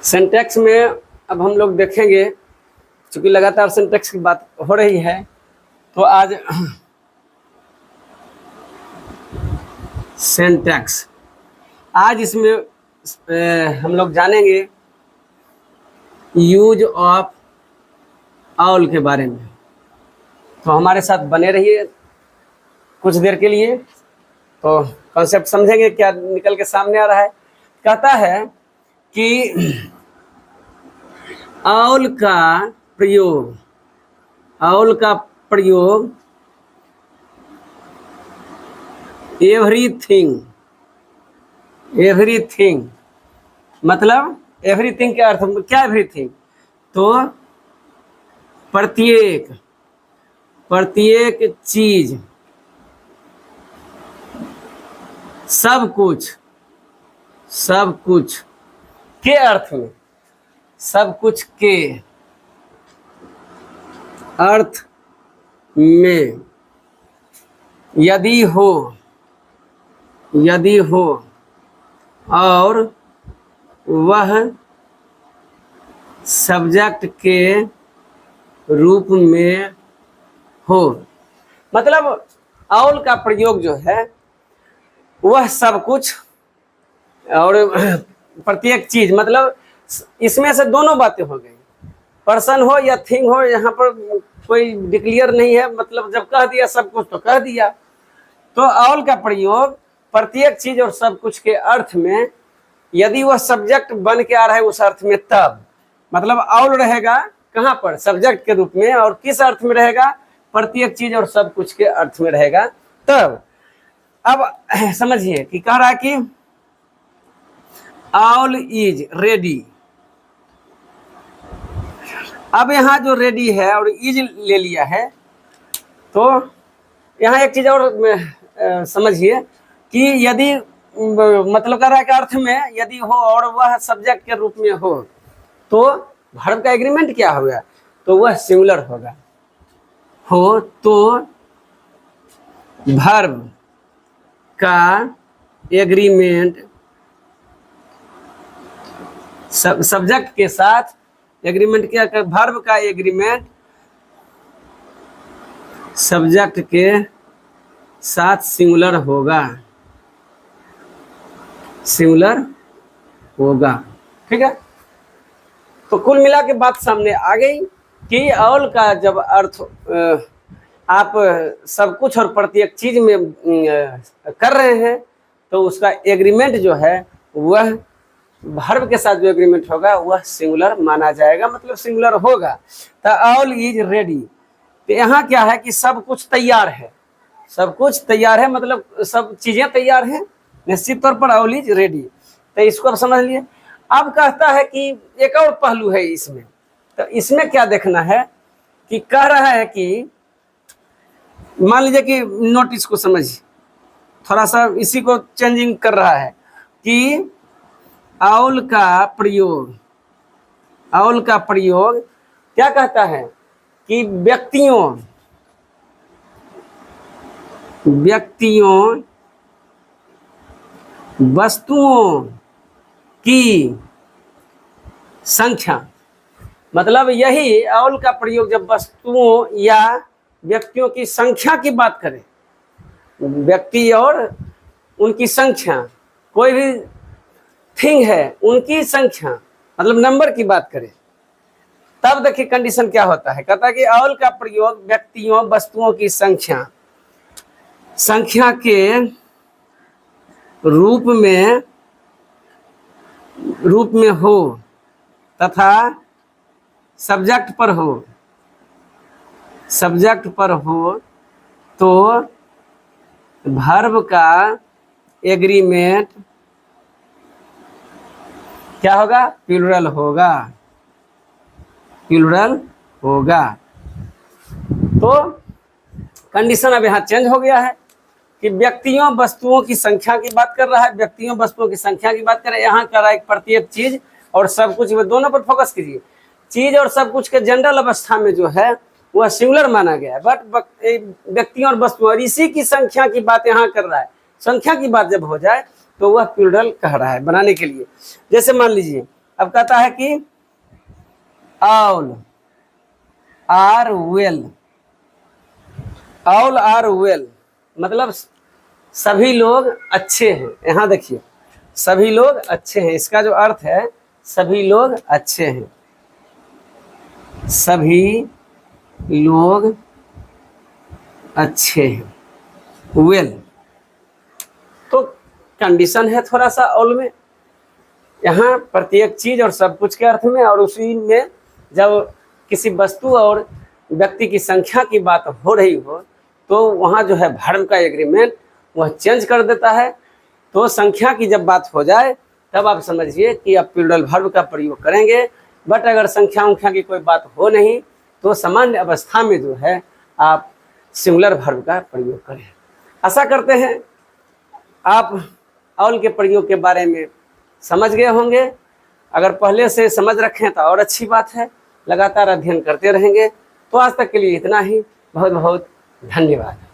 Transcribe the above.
Syntax में अब हम लोग देखेंगे, क्योंकि लगातार सिंटैक्स की बात हो रही है, तो आज सिंटैक्स आज इसमें हम लोग जानेंगे यूज ऑफ ऑल के बारे में। तो हमारे साथ बने रहिए कुछ देर के लिए, तो कॉन्सेप्ट समझेंगे क्या निकल के सामने आ रहा है। कहता है कि ऑल का प्रयोग एवरीथिंग मतलब एवरीथिंग के अर्थ में क्या एवरीथिंग, तो प्रत्येक चीज, सब कुछ के अर्थ में, सब कुछ के अर्थ में यदि हो और वह सब्जेक्ट के रूप में हो। मतलब ऑल का प्रयोग जो है वह सब कुछ और प्रत्येक चीज, मतलब इसमें से दोनों बातें हो गई, पर्सन हो या थिंग हो, यहाँ पर कोई डिक्लेयर नहीं है। मतलब जब कह दिया सब कुछ तो कह दिया। तो ऑल का प्रयोग प्रत्येक चीज और सब कुछ के अर्थ में यदि वह सब्जेक्ट बन के आ रहा है उस अर्थ में, तब मतलब ऑल रहेगा कहाँ पर, सब्जेक्ट के रूप में, और किस अर्थ में रहेगा, प्रत्येक चीज और सब कुछ के अर्थ में रहेगा तब। अब समझिए कि कह रहा है कि ऑल इज रेडी। अब यहाँ जो रेडी है और इज ले लिया है, तो यहाँ एक चीज और समझिए कि यदि मतलब कह रहा है कि अर्थ में यदि हो और वह सब्जेक्ट के रूप में हो, तो वर्ब का एग्रीमेंट क्या होगा, तो वह सिंगुलर होगा। हो तो वर्ब का एग्रीमेंट सब्जेक्ट के साथ एग्रीमेंट क्या कर, वर्ब का एग्रीमेंट सब्जेक्ट के साथ सिंगुलर होगा। ठीक है, तो कुल मिला के बात सामने आ गई कि ऑल का जब अर्थ आप सब कुछ और प्रत्येक चीज में कर रहे हैं, तो उसका एग्रीमेंट जो है वह वर्ब के साथ जो एग्रीमेंट होगा वह सिंगुलर माना जाएगा, मतलब सिंगुलर होगा। तो ऑल इज रेडी, तो यहाँ क्या है कि सब कुछ तैयार है, सब कुछ तैयार है, मतलब सब चीजें तैयार हैं, निश्चित तौर पर ऑल इज रेडी। तो इसको अब समझ लिए। अब कहता है कि एक और पहलू है इसमें, तो इसमें क्या देखना है कि कह रहा है कि मान लीजिए कि नोटिस को समझिए, थोड़ा सा इसी को चेंजिंग कर रहा है कि ऑल का प्रयोग क्या कहता है कि व्यक्तियों वस्तुओं की संख्या, मतलब यही ऑल का प्रयोग जब वस्तुओं या व्यक्तियों की संख्या की बात करें, व्यक्ति और उनकी संख्या, कोई भी थिंग है उनकी संख्या, मतलब नंबर की बात करें, तब देखिए कंडीशन क्या होता है। कहता है कि ऑल का प्रयोग व्यक्तियों वस्तुओं की संख्या के रूप में हो तथा सब्जेक्ट पर हो तो वर्ब का एग्रीमेंट क्या होगा, प्लूरल होगा। तो कंडीशन अब यहाँ चेंज हो गया है कि व्यक्तियों वस्तुओं की संख्या की बात कर रहा है, व्यक्तियों वस्तुओं की संख्या की बात कर रहा है। यहाँ कर रहा है प्रत्येक चीज और सब कुछ में, दोनों पर फोकस कीजिए। चीज और सब कुछ के जनरल अवस्था में जो है वह सिंगुलर माना गया है, बट व्यक्तियों और वस्तुओं और इसी की संख्या की बात यहाँ कर रहा है। संख्या की बात जब हो जाए तो वह प्लूरल कह रहा है बनाने के लिए। जैसे मान लीजिए अब कहता है कि all are well, all are well मतलब सभी लोग अच्छे हैं। यहाँ देखिए सभी लोग अच्छे हैं, इसका जो अर्थ है सभी लोग अच्छे हैं, सभी लोग अच्छे हैं, वेल तो कंडीशन है थोड़ा सा ऑल में, यहाँ प्रत्येक चीज और सब कुछ के अर्थ में, और उसी में जब किसी वस्तु और व्यक्ति की संख्या की बात हो रही हो तो वहाँ जो है वर्ब का एग्रीमेंट वह चेंज कर देता है। तो संख्या की जब बात हो जाए तब आप समझिए कि आप प्लूरल वर्ब का प्रयोग करेंगे। बट अगर संख्या की कोई बात हो नहीं तो सामान्य अवस्था में जो है आप सिंगुलर वर्ब का प्रयोग करें। आशा करते हैं आप ऑल के प्रयोग के बारे में समझ गए होंगे। अगर पहले से समझ रखें तो और अच्छी बात है, लगातार अध्ययन करते रहेंगे। तो आज तक के लिए इतना ही, बहुत बहुत धन्यवाद।